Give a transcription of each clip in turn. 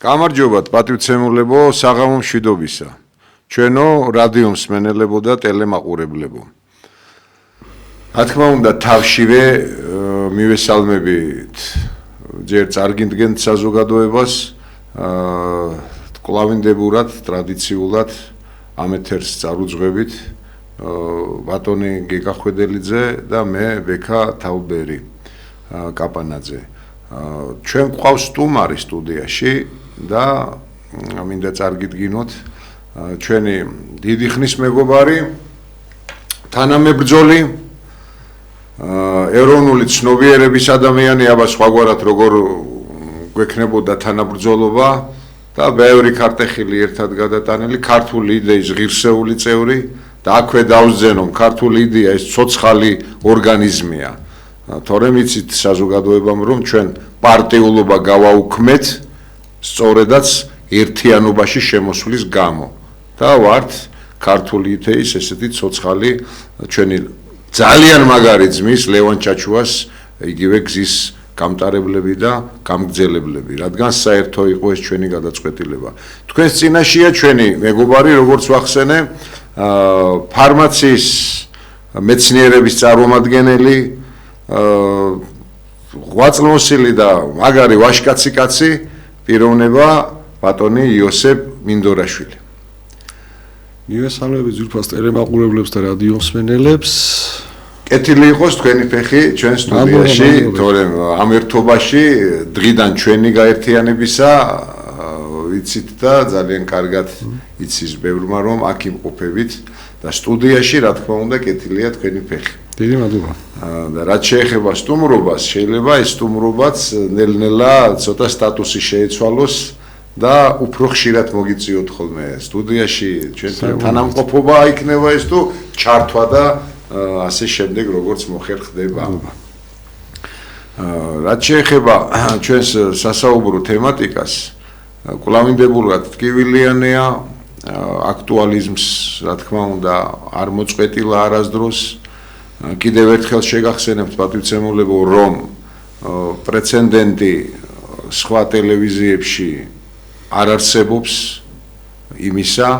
გამარჯობათ პატივცემულებო საღამო მშვიდობისა. ჩვენო რადიო მსმენელებო და ტელემაყურებლებო. რა თქმა უნდა თავშივე მივესალმებით ჯერ წარგინდგენთ საზოგადოებას კლავინდებურად ტრადიციულად ამ ეთერს წარუძღვებით ბატონი გეკა ხვედელიძე და მე ბექა თავბერი კაპანაძე. ჩვენ გვყავს სტუმარი სტუდიაში და მინდა წარგიდგინოთ ჩვენი დიდი ხნის მეგობარი თანამებრძოლი ეროვნული ცნობიერების ადამიანი აბა სხვაგვარად როგორ გვექნებოდა თანაბრძოლობა და ბევრი ქარტეხილი ერთად გადატანილი ქართული იდეის ღირსეული წევრი და აქვე დავსძენო ქართული იდეა ეს ცოცხალი ორგანიზმია თორემ იცით საზოგადოებამ რომ ჩვენ პარტიულობა გავაუქმეთ სწორედაც ერთიანობაში შემოსვლის გამო და ვართ ქართული იდეის ესეთი ცოცხალი ჩვენი ძალიან მაგარი ძმის ლევან ჩაჩუას იგივე გზის გამტარებლები და გამგზელებლები რადგან საერთო იყო ეს ჩვენი გადაწყვეტილება თქვენს წინაშია ჩვენი მეგობარი როგორც ვახსენე ფარმაციის მეცნიერების წარმომადგენელი ღვაწლმოსილი და მაგარი ვაშკაცი კაცი პიროვნება ბატონი იოსებ მინდორაშვილი. მივესალმებით ძვირფას ტელემაყურებლებს და რადიო მსმენელებს. კეთილი იყოს თქვენი ფეხი ჩვენ სტუდიაში, თორემ ამ ერთობაში დღიდან ჩვენი გაერთიანებისა ვიცით და ძალიან კარგად იცის ბევრმა რომ აქ იმყოფებით და სტუდიაში რა თქმა უნდა კეთილია თქვენი ფეხი. დიდი მადლობა. და რაც შეეხება სტუმრობას, შეიძლება ეს სტუმრობაც ნელ-ნელა ცოტა სტატუსი შეეცვალოს და უფრო ხშირად მოგიწიოთ ხოლმე სტუდიაში ჩვენთან თანამყოფობა იქნება ეს თუ ჩართვა და ასე შემდეგ როგორც მოხერხდება. რაც შეეხება ჩვენს სასაუბრო თემატიკას, კლავინდებულად ტკივილიანია, აქტუალიზმს, რა თქმა უნდა, არ მოწყვეტილა არასდროს. კიდევ ერთხელ შეგახსენებთ პატივცემულებო, რომ პრეცედენტი სხვა ტელევიზიებში არ არსებობს იმისა,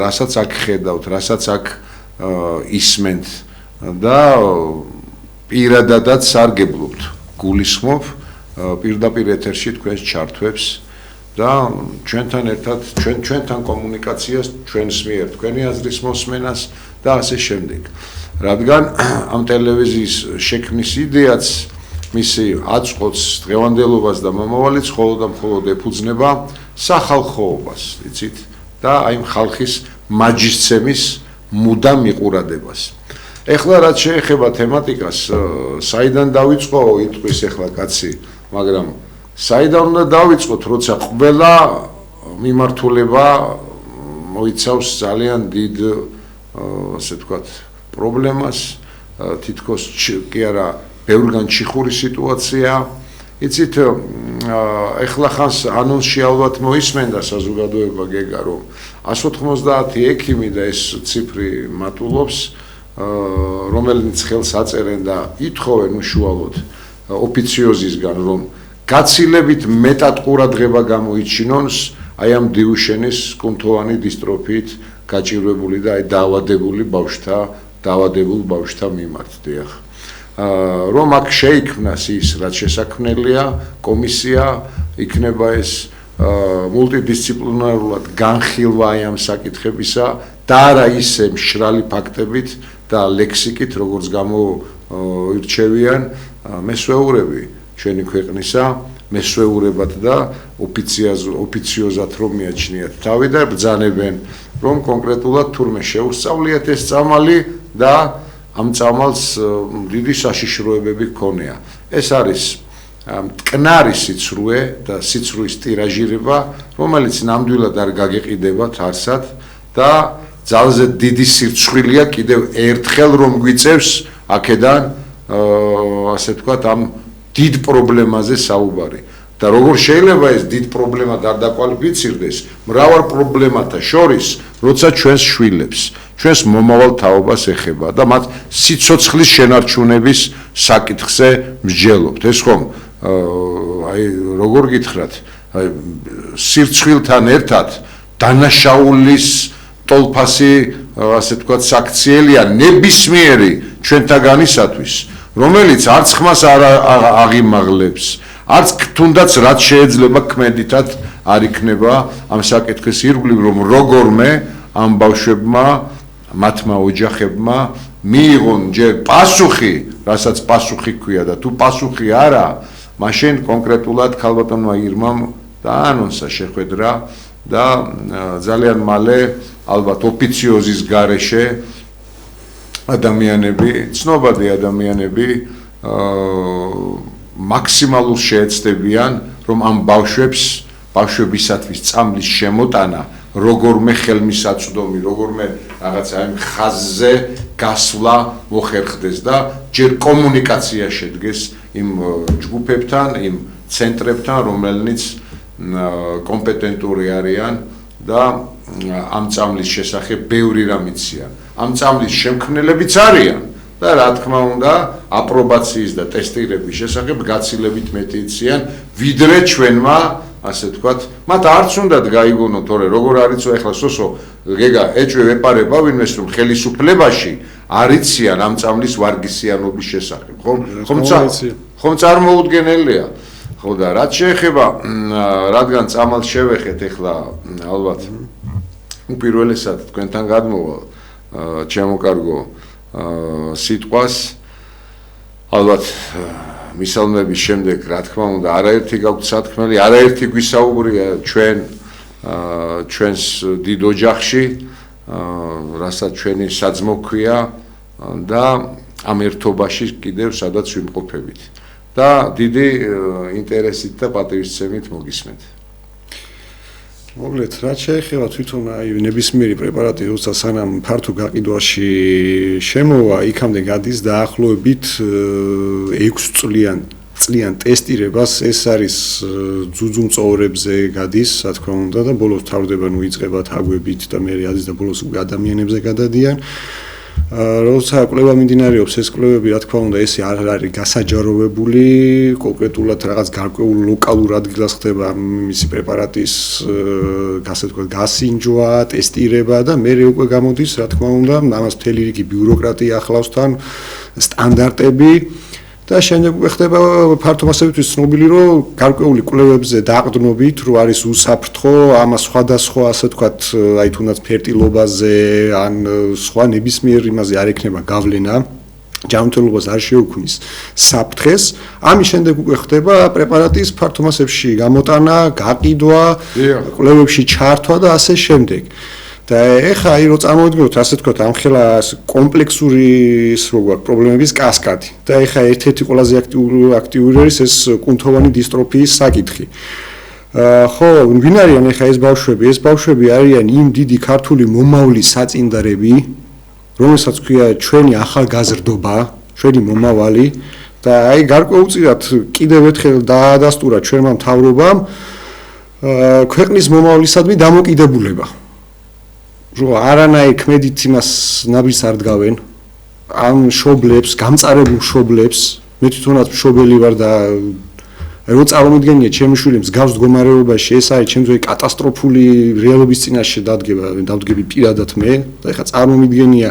რასაც აქ ხედავთ, რასაც აქ ისმენთ და პირადადაც სარგებლობთ. გულისხმობ პირდაპირ ეთერში თქვენს ჩართვებს და ჩვენთან ერთად ჩვენთან კომუნიკაციას ჩვენს მიერ თქვენი აზრის მოსმენას და ასე შემდეგ. რადგან ამ ტელევიზიის შექმნის იდეაც მისი აწყოც დღევანდელობას და მომავალიც მხოლოდ და მხოლოდ ეფუძნება სახალხოობას, იცით, და აი ხალხის მაჯისცემის მუდამ მიყურადებას. ეხლა რაც შეეხება თემატიკას, საიდან დავიწყო იტყვის ეხლა კაცი, მაგრამ საიდან უნდა დავიწყოთ, როცა ყველა მიმართულება მოიცავს ძალიან დიდ ასე ვთქვათ, პრობლემას, თითქოს კი არა, ბევრგან ჩიხური სიტუაცია. იცით, ეხლა ხანს ანონსში ალბათ მოისმენდა საზოგადოება გეგა, რომ 190 ექიმი და ეს ციფრი მატულობს, რომელიც ხელს აწერენ და ითხოვენ უშუალოდ ოფიციოზისგან, რომ გაცილებით მეტად ყურადღება გამოიჩინოს აი ამ დიუშენის კუნთოვანი დისტროფიით გაჭირვებული და აი დაავადებულ ბავშვთა მიმართ, დიახ. რომ აქ შეიქმნას ის, რაც შესაქმნელია, კომისია, იქნება ეს მულტიდისციპლინარულად განხილვა აი ამ საკითხებისა და არა ისე მშრალი ფაქტებით და ლექსიკით, როგორც გამოირჩევიან მესვეურები ჩვენი ქვეყნისა, მესვეურებად და ოფიციოზად რომ მიაჩნიათ თავი და ბრძანებენ, რომ კონკრეტულად თურმე შეუსწავლიათ ეს წამალი და ამ წამალს დიდი საშიშროებები ჰქონია. ეს არის მტკნარი სიცრუე და სიცრუის ტირაჟირება, რომელიც ნამდვილად არ გაგეყიდებათ არსად და ძალზე დიდი სირცხვილია კიდევ ერთხელ რომ გვიწევს აქედან ასე ვთქვათ ამ დიდ პრობლემაზე საუბარი. და როგორ შეიძლება ეს დიდ პრობლემა არ დაკვალიფიცირდეს მრავალ პრობლემათა შორის, როცა ჩვენს შვილებს, ჩვენს მომავალ თაობას ეხება და მათ სიცოცხლის შენარჩუნების საკითხზე მსჯელობთ. ეს ხომ აი როგორ გითხრათ, სირცხვილთან ერთად დანაშაულის ტოლფასი, ასე თქვათ, საქციელია ნებისმიერი ჩვენთაგანისათვის, რომელიც არც ხმას არ აღიმაღლებს, არც თუნდაც რაც შეიძლება ქმედითად არ იქნება ამ საკითხის ირგვლივ, რომ როგორმე ამ ბავშვებმა, მათმა ოჯახებმა მიიღონ ჯერ პასუხი, რასაც პასუხი ჰქვია და თუ პასუხი არა, მაშინ კონკრეტულად ქალბატონმა ირმამ დაანონსა შეხვედრა და ძალიან მალე ალბათ ოფიციოზის გარეშე ადამიანები, ცნობადი ადამიანები მაქსიმალურ შეეცდებიან, რომ ამ ბავშვებისათვის წამლის შემოტანა, როგორმე ხელმისაწვდომი, როგორმე რაღაცა იმ ხაზზე გასვლა მოხერხდეს და ჯერ კომუნიკაცია შედგეს იმ ჯგუფებთან, იმ ცენტრებთან, რომელნიც კომპეტენტური არიან და ამ წამლის შესახებ ბევრი რამ იციან. ამ წამლის შემქმნელებიც არიან და რა თქმა უნდა, აპრობაციის და ტესტირების შესახებ გაცილებით მეტი იციან, ვიდრე ჩვენმა, ასე თქვათ, მათ არც უნდათ გაიგონოთ, თორე როგორ არიცო ეხლა სოსო გეგა ეჭვი ვეპარება ვინმეს რომ ხელისუფლებაში არიციან ამ წამლის ვარგისიანობის შესახებ, ხომ წარმოუდგენელია. ხო და რაც შეეხება, რადგან წამალს შევეხეთ ეხლა ალბათ უპირველესად თქვენთან გადმოვალ ჩემო კარგო სიტყვას ალბათ მისალმების შემდეგ რა თქმა უნდა არაერთი გაგვთ სათქმელი, არაერთი გვისაუბრია ჩვენს დიდ ოჯახში, რასაც ჩვენი საძმო ქვია და ამ ერთობაში კიდევ სადაც ვიმყოფებით. და დიდი ინტერესით და პატივისცემით მოგისმენთ. მოკლედ, რაც შეეხება თვითონ ნებისმიერი პრეპარატი, როცა სანამ ფართო გაყიდვაში შემოვა, იქამდე გადის დაახლოებით 6 წლიან ტესტირებას, ეს არის ძუძუმწოვრებზე გადის, რა თქმა უნდა, და ბოლოს თავდება იწყება თაგვებით და მე ადის და ბოლოს ადამიანებზე გადადიან. როცა კვლევა მიმდინარეობს, ეს კვლევები, რა თქმა უნდა, ესე არ არის გასაჯაროვებული, კონკრეტულად რაღაც გარკვეულ ლოკალურ ადგილას ხდება მისი პრეპარატის გასინჯვა, ტესტირება და მე უკვე გამოდის, რა თქმა უნდა, ამას მთელი რიგი ბიუროკრატია ახლავს თან, სტანდარტები და შემდეგ უკვე ხდება ფართო მასებისთვის ცნობილი, რომ გარკვეული კვლევებზე დაყრდნობით, რომ არის უსაფრთხო, ამას სხვადასხვა, ასე ვთქვათ, აი თუნდაც ფერტილობაზე, ან სხვა ნებისმიერ იმაზე არ ექნება გავლენა, ჯანმრთელობას არ შეუქმნის საფრთხეს. ამის შემდეგ უკვე ხდება პრეპარატის ფართო მასებში გამოტანა, გაყიდვა, კვლევებში ჩართვა და ასე შემდეგ. და ეხლა აი რო წარმოვიდგინოთ, ასე ვთქვათ, ამ ხელა კომპლექსური როგორ პრობლემების კასკადი. და ეხლა ერთ-ერთი ყველაზე აქტიური არის ეს კუნთოვანი დისტროფიის საკითხი. ხო, ვინ არიან ეხლა ეს ბავშვები? ეს ბავშვები არიან იმ დიდი ქართული მომავლის საწინდარები, რომელსაც ქვია ჩვენი ახალგაზრდობა, ჩვენი მომავალი და აი გარკვეულწილად კიდევ ერთხელ დაადასტურა ჩვენმა მთავრობამ ქვეყნის მომავლისადმი დამოკიდებულება. რომ არანაირ ქმედით იმას ნაბიჯს არ დგავენ ამ მშობლებს, გამწარებულ მშობლებს, მე თვითონაც მშობელი ვარ და რო წარმოვიდგენია ჩემი შვილი მსგავს მდგომარეობაში, ეს არის ჩემთვის კატასტროფული რეალობის წინაშე დავდგები პირადად მე და ეხლა წარმოვიდგენია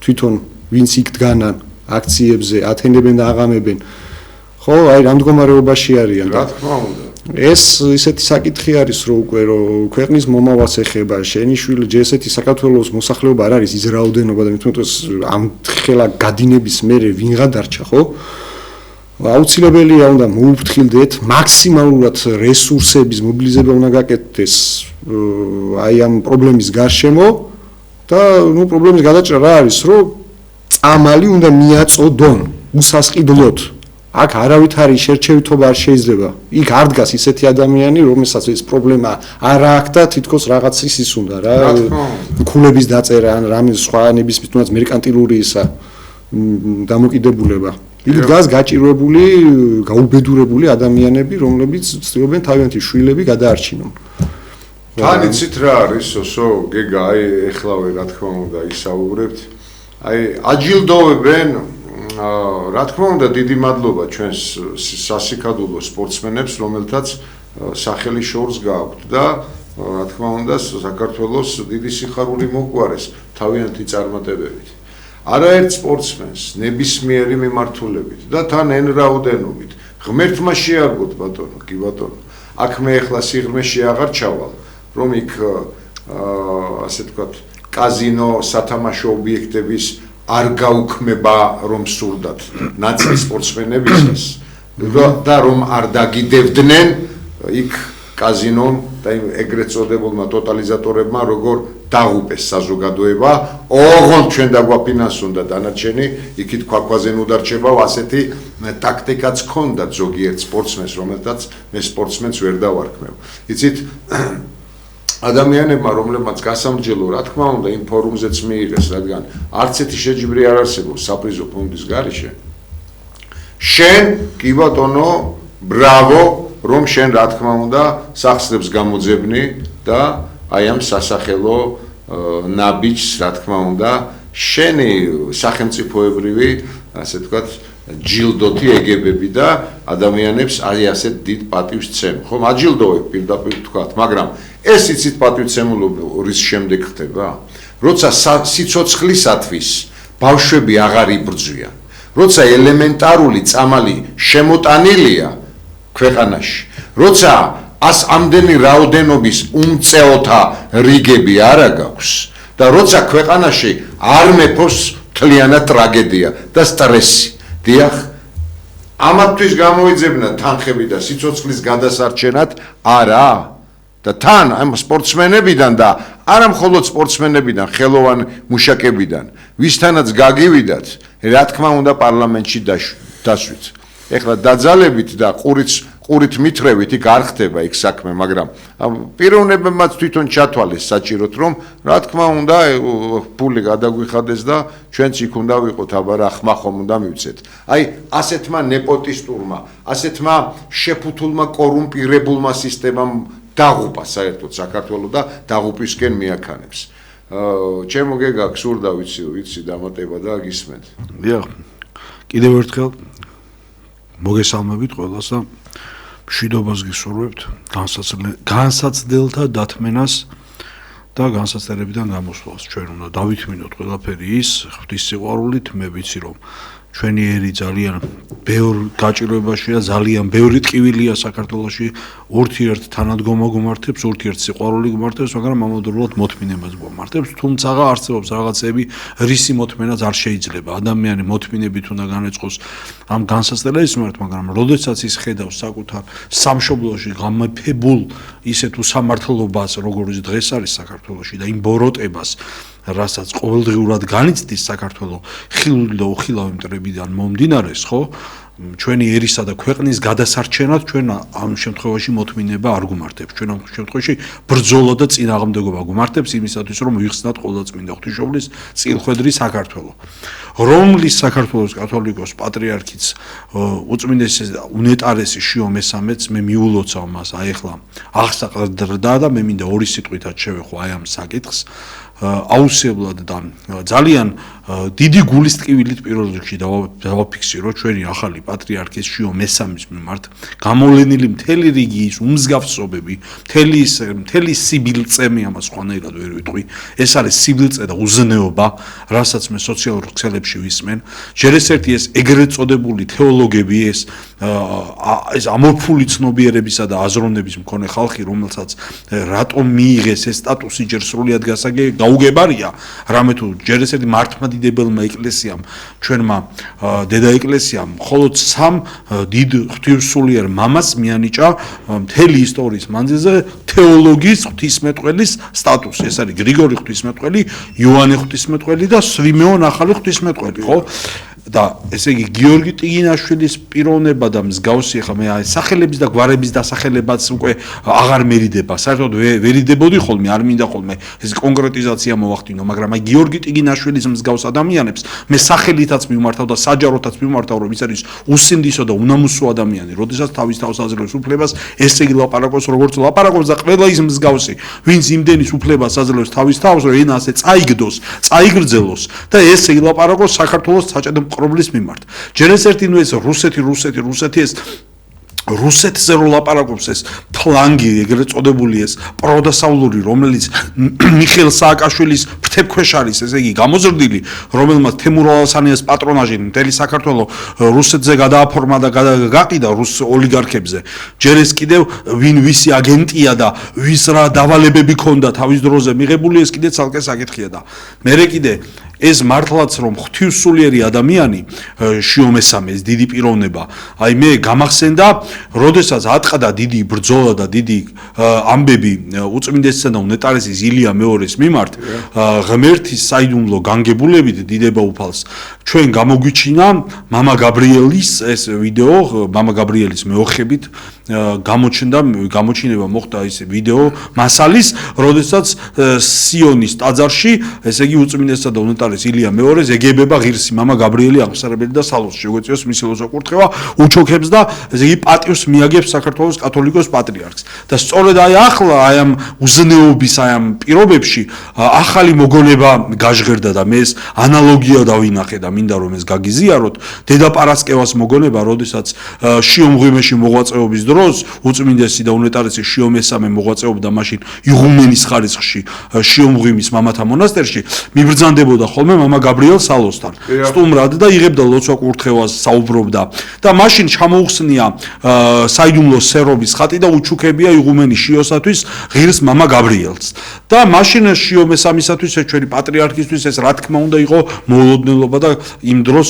თვითონ ვინც იქ დგანან აქციებზე, ათენებენ და აღამებენ. ხო, აი რამ მდგომარეობაში არიან რა თქმა უნდა. ეს ისეთი საკითხი არის, რომ უკვე ქვეყნის მომავალს ეხება, შენი შვილი ესეთი საქართველოს მოსახლეობა არ არის ის რაოდენობა და მithumetos ამ ხელა გადინების მერე ვინღა დარჩა, ხო? აუცილებელია უნდა მოუფრთხილდეთ, მაქსიმალურად რესურსების მობილიზება უნდა გაკეთდეს აი ამ პრობლემის გარშემო და პრობლემის გადაჭრა რა არის, რომ წამალი უნდა მიაწოდონ უსასყიდლოდ. აქ არავითარი შერჩევითობა არ შეიძლება. იქ არ დგას ისეთი ადამიანი, რომელსაც ეს პრობლემა არ აქვს და თითქოს რაღაცის ის უნდა რა. ქულების დაწერა ან რამე სხვა ნებისმიერ თუნდაც მერკანტილური ისა დამოკიდებულება. იქ დგას გაჭირვებული, გაუბედურებული ადამიანები, რომლებიც ცდილობენ თავიანთი შვილები გადაარჩინონ. თან იცით რა არის, სოსო, გეგა, აი ეხლავე რა თქმა უნდა ისაუბრებთ. აი აჯილდოვებენ რა თქმა უნდა დიდი მადლობა ჩვენს სასიკადულო სპორტსმენებს, რომელთაც სახელი შორს გააქვთ და რა თქმა უნდა საქართველოს დიდი სიხარული მოგვარეს თავიანთი წარმატებებით. არაერთ სპორტსმენს ნებისმიერი მიმართულებით და თან εν რაოდენობით ღმერთმა შეარგოთ ბატონო, კი ბატონო. აქ მე ახლა სიღრმეში აღარ ჩავალ, რომ იქ ასე ვთქვათ, კაზინო სათამაშო ობიექტების არ გაუქმება რომ სურდათ ნაწილი სპორტსმენებისთვის და რომ არ დაგიდევდნენ იქ კაზინომ და ეგრეთ წოდებულმა ტოტალიზატორებმა როგორ დაღუპეს საზოგადოება, ოღონდ ჩვენ დაგვაფინანსონ და დანარჩენი იქით ქვაქვაზე ნუ დარჩებავ, ასეთი ტაქტიკაც ჰქონდა ზოგიერთ სპორტსმენს, რომელთაც მე სპორტსმენს ვერ დავარქმევ. იცით, ადამიანებმა, რომლებმაც გასამრჯელო, რა თქმა უნდა, იმ ფორუმზეც მიიღეს, რადგან არც ერთი შეჯიბრი არ არსებობს საპრიზო ფონდის გარეშე. შენ, კი ბატონო, ბრავო, რომ შენ რა თქმა უნდა სახსრებს გამოძებნი და აი ამ სასახელო ნაბიჯს, რა თქმა უნდა, შენი სახელმწიფოებრივი, ასე ვთქვათ, ჯილდოთი ეგებები და ადამიანებს აი ასეთ დიდ პატივს ცემ. ხო, მაჯილდოვებ პირდაპირ ვთქვათ, მაგრამ ეს იცით პატივცემულობის შემდეგ ხდება, როცა სიცოცხლისათვის ბავშვები აღარ იბრძვიან, როცა ელემენტარული წამალი შემოტანილია ქვეყანაში, როცა ამდენი რაოდენობის უმწეოთა რიგები არა გაქვს და როცა ქვეყანაში არ მეფობს მთლიანად ტრაგედია და სტრესი. დიახ, ამათთვის გამოიძებნა თანხები და სიცოცხლის გადასარჩენად არა და თან ამ სპორტსმენებიდან და არა მხოლოდ სპორტსმენებიდან, ხელოვან მუშაკებიდან, ვისთანაც გაგივიდათ, რა თქმა უნდა პარლამენტში დასვით. ეხლა დაძალებით და ყურით მithრევით იქ არ ხდება იქ საქმე, მაგრამ პიროვნებებმაც თვითონ ჩათვალეს საჭიროდ, რომ რა თქმა უნდა ფული გადაგვიხადეს და ჩვენც იქ უნდა ვიყოთ, აბა რა ხმა ხომ უნდა მივცეთ. აი ასეთმა ნეპოტისტურმა, ასეთმა შეფუთულმა კორუმპირებულმა სისტემამ დაღუპა საერთოდ საქართველო და დაღუპვისკენ მიაქანებს. ჩემო გეგა გსურდა ვიცი დამატება და გისმენთ. დიახ, კიდევ ერთხელ მოგესალმებით ყველას და მშვიდობას გისურვებთ, განსაცდელთა დათმენას და განსაცდელებიდან გამოსვლას. ჩვენ უნდა დავითმინოთ ყველაფერი ის ღვთის სიყვარულით, მე ვიცი რომ ჩვენი ერი ძალიან ბევრ გაჭირვებაშია, ძალიან ბევრი ტკივილია საქართველოში, ურთიერთ თანადგომა გუმართებს, ურთიერთ სიყვარული გუმართებს, მაგრამ ამავდროულად მოთმინებას გუმართებს, თუმცა არსებობს რაღაცები, რისი მოთმენაც არ შეიძლება. ადამიანი მოთმინებით უნდა განეწყოს ამ განსაცდელების მიმართ, მაგრამ როდესაც ის ხედავს საკუთარ სამშობლოში გამეფებულ ისეთ უსამართლობას, როგორც დღეს არის საქართველოში და იმ ბოროტებას, რასაც ყოველდღიურად განიცდის საქართველო ხილული და უხილავი მტრებიდან მომდინარეს, ხო? ჩვენი ერისა და ქვეყნის გადასარჩენად ჩვენ ამ შემთხვევაში მოთმინება არ გუმართებს. ჩვენ ამ შემთხვევაში ბრძოლა და წინააღმდეგობა გუმართებს იმისათვის, რომ ვიხსნათ ყოვლადწმინდა ღვთისმშობლის წილხვედრი საქართველო. რომლის საქართველოს კათოლიკოს პატრიარქიც უწმინდესი უნეტარესი შიო მესამეც მე მიულოცავ მას აი ახლა აღსაყრდა და მე მინდა ორი სიტყვითაც შევეხო აი ამ საკითხს. აუცილებლად და ძალიან დიდი გულის ტკივილით პირველ რიგში დავაფიქსირო ჩვენი ახალი პატრიარქის შიო მესამის მიმართ გამოვლენილი მთელი რიგი ის უმსგავსობები, მთელი სიბილწემი, ამას ხვანაირად ვერ ვიტყვი. ეს არის სიბილწე და უზნეობა, რასაც მე სოციალურ ქსელებში ვისმენ. ჯერ ერთ-ერთი ეს ეგრეთ წოდებული თეოლოგები, ეს ამორფული ცნობიერებისა და აზროვნების მქონე ხალხი, რომელსაც რატომ მიიღეს ეს სტატუსი ჯერ სრულად გაუგებარია, რამე თუ ჯერ ესეთი მართლმადიდებელმა ეკლესიამ, ჩვენმა დედა ეკლესიამ, მხოლოდ სამ დიდ ღვთისმსულიერ მამას მიანიჭა მთელი ისტორიის მანძილზე თეოლოგიის ღვთისმეტყველის სტატუსი. ეს არის გრიგორი ღვთისმეტყველი, იოანე ღვთისმეტყველი და სვიმეონ ახალი ღვთისმეტყველი, ხო? და ესე იგი გიორგი ტიგინაშვილის პიროვნება და მსგავსი ხა მე აი სახელების და გვარების დასახელებაც უკვე აღარ მერიდება. საერთოდ ვერიდებოდი ხოლმე, არ მინდა ხოლმე ეს კონკრეტიზაცია მოვახდინო, მაგრამ აი გიორგი ტიგინაშვილის მსგავს ადამიანებს მე სახელითაც მიმართავ და საჯაროთაც მიმართავ, რომ ის არის უსინდისო და უნამუსო ადამიანი, როდესაც თავის თავს აძლევს უფლებას, ესე იგი ლაპარაკობს როგორც ლაპარაკობს და ყველა ის მსგავსი, ვინც იმდენის უფლებას აძლევს თავის თავს, რომ ენა ასე წაიგდოს, წაიგრძელოს და ესე იგი ლაპარაკობს საქართველოს საჭედო მყრობლის მიმართ. ჯერ ეს ერთი ნუ ეს რუსეთი ეს რუსეთზე რო ლაპარაკობს ეს ფლანგი, ეგრეთ წოდებული ეს პროდასავლური, რომელიც მიხეილ სააკაშვილის ფრთებქვეშ არის, ესე იგი გამოზრდილი, რომელმაც თემურ ალასანიას პატრონაჟი მთელი საქართველო რუსეთზე გადააფორმა და გაყიდა რუს ოლიგარქებზე. ჯერ ეს კიდევ ვინ ვისი აგენტია და ვის რა დავალებები ქონდა თავის დროზე მიღებული, ეს კიდე ცალკე საკითხია და მერე კიდე ეს მართლაც რომ ღვთივსულიერი ადამიანი შიომესამე ეს დიდი პიროვნება, აი მე გამახსენდა, როდესაც ატყდა დიდი ბრძოლა და დიდი ამბები უწმინდესისა და უნეტარესის ილია მეორეს მიმართ, ღმერთის საიდუმლო განგებულებით დიდება უფალს, ჩვენ გამოგვიჩინა მამა გაბრიელის ეს ვიდეო, მამა გაბრიელის მეოხებით გამოჩინება მოხდა ეს ვიდეო მასალის, როდესაც სიონის ტაძარში, ესე იგი უწმინდესისა და უნეტარეს ილია მეორეს ეგებება ღირსი მამა გაბრიელი აღმსარებელი და სალოს შეგვეციოს მისი ლოცვა-კურთხევა, უჩოქებს და ესე იგი პატივს მიაგებს საქართველოს კათოლიკოს პატრიარქს. და სწორედ აი ახლა აი ამ უზნეობის აი ამ პირობებში ახალი მოგონება გაჟღერდა და მე ეს ანალოგია დავინახე და მინდა რომ ეს გაგიზიაროთ, დედა პარასკევას მოგონება, როდესაც შიომღვიმეში მოღვაწეობის დროს უწმინდესი და უნეტარესი შიომესამე მოღვაწეობდა მაშინ იღუმენის ხარისხში შიომღვიმის მამათა მონასტერში, მიბრძანდებოდა ხოლმე მამა გაბრიელ სალოსთან სტუმრად და იღებდა ლოცვა-კურთხევას, საუბრობდა და მაშინ ჩამოუხსნია საიდუმლო სერობის ხატი და უჩუქებია იღუმენის შიოსათვის ღირს მამა გაბრიელს და მაშინ შიომესამისათვის ეს ჩვენი პატრიარქისთვის ეს რა თქმა უნდა იყო მოულოდნელობა და იმ დროს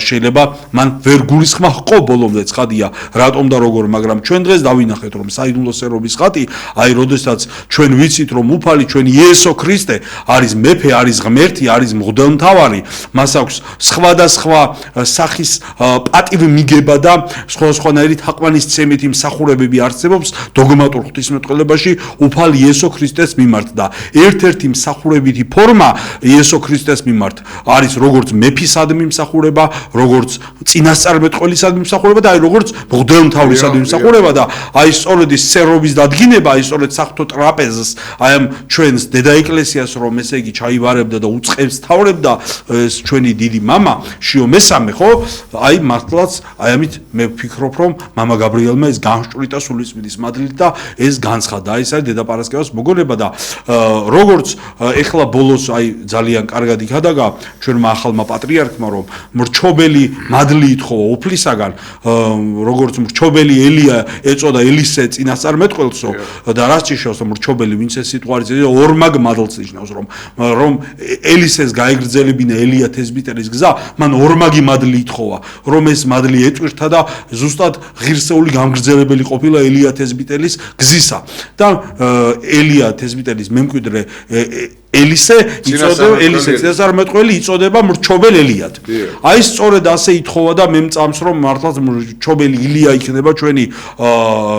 შეიძლება მან ვერ გულისხმა ჰყო ბოლომდე ცხადია რატომ და როგორ, მაგრამ ჩვენ დღეს დავინახეთ რომ საიდუმლო სერობის ხატი, აი როდესაც ჩვენ ვიცით რომ უფალი ჩვენი იესო ქრისტე არის მეფე, არის ღმერთი, არის მღვდელმთავარი, მას აქვს სხვადასხვა სახის პატივმიგება და სხვადასხვანაირი თაყვანისცემითი მსახურებები არსებობს დოგმატურ ღვთისმეტყველებაში უფალ იესო ქრისტეს მიმართ და ერთ-ერთი მსახურებითი ფორმა იესო ქრისტეს მიმართ არის როგორც მეფისადმი მსახურება, როგორც წინასწარმეტყველისადმი მსახურება და აი როგორც მღვდელმთავრისადმი მსახურება და აი სწორედ ის სერობის დადგინება, აი სწორედ საღვთო ტრაპეზს, აი ამ ჩვენს დედა ეკლესიას რომ ესე იგი ჩაივარებდა და უწყებს თავრებდა ეს ჩვენი დიდი მამა შიომესამე, ხო? აი მართლაც აი ამით მე ვფიქრობ რომ მამა გაბრიელმა ეს განშჭვრიტა სულიწმინდის მადლით და ეს განცხადა. აი ეს არის დედა პარასკევას მოგონება და როგორც ეხლა ბოლოს აი ძალიან კარგად იქადაგა ჩვენმა ახალმა პატრიარქმა რომ მრჩობელი მადლი ითხოვა უფლისაგან, როგორც მრჩობელი ელია ეწოდა ელისე წინასწარმეტყველსო და რაც ნიშნავს რომ მრჩობელი ვინც ეს სიტყვაზე ორმაგ მადლს ნიშნავს რომ ელისეს გაეგრძელებინა ელია თესბიტელის გზა, მან ორმაგი მადლი ითხოვა, რომ ეს მადლი ეტვირთა და ზუსტად ღირსეული გამგრძელებელი ყოფილა ელია თესბიტელის გზისა და ელია თესბიტელის მემკვიდრე ელისე წინასწარმეტყველი იწოდება მრჩობელ ელიად. აი სწორედ ასე ითხოვა და მე მწამს რომ მართლაც მრჩობელი ილია იქნება ჩვენი